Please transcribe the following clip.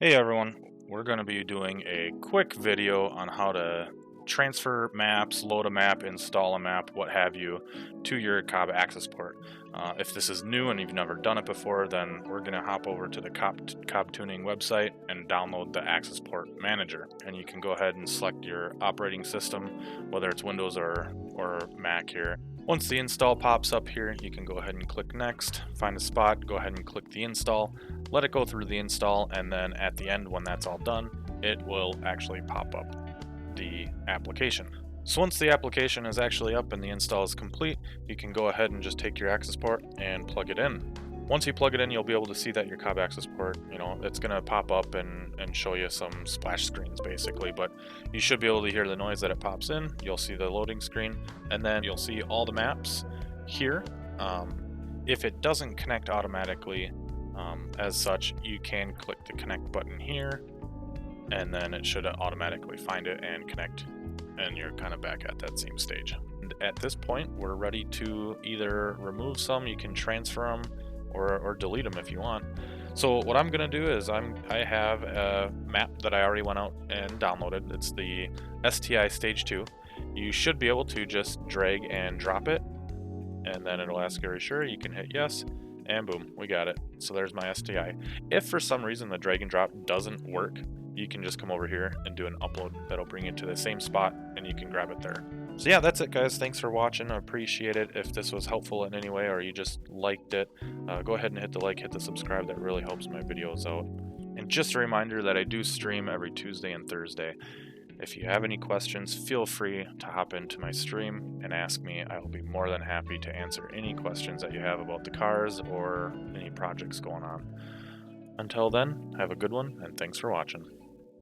Hey everyone, we're going to be doing a quick video on how to transfer maps, load a map, install a map, what have you, to your Cobb Accessport. If this is new and you've never done it before, then we're going to hop over to the Cobb Tuning website and download the Accessport Manager. And you can go ahead and select your operating system, whether it's Windows or Mac here. Once the install pops up here, you can go ahead and click next, find a spot, go ahead and click the install, let it go through the install, and then at the end when that's all done, it will actually pop up the application. So once the application is actually up and the install is complete, you can go ahead and just take your Accessport and plug it in. Once you plug it in, you'll be able to see that your Cobb Accessport, it's going to pop up and show you some splash screens basically, but you should be able to hear the noise that it pops in. You'll see the loading screen, and then you'll see all the maps here. If it doesn't connect automatically as such, you can click the connect button here, and then it should automatically find it and connect, and you're kind of back at that same stage. And at this point, we're ready to either remove some, you can transfer them, or delete them if you want. So what I'm gonna do is I have a map that I already went out and downloaded. It's the STI Stage 2. You should be able to just drag and drop it, and then it'll ask you, are you sure? You can hit yes, and boom, we got it. So there's my STI. If for some reason the drag and drop doesn't work, you can just come over here and do an upload. That'll bring you to the same spot and you can grab it there. So yeah, that's it guys. Thanks for watching. I appreciate it. If this was helpful in any way or you just liked it, go ahead and hit the like, hit the subscribe. That really helps my videos out. And just a reminder that I do stream every Tuesday and Thursday. If you have any questions, feel free to hop into my stream and ask me. I will be more than happy to answer any questions that you have about the cars or any projects going on. Until then, have a good one, and thanks for watching.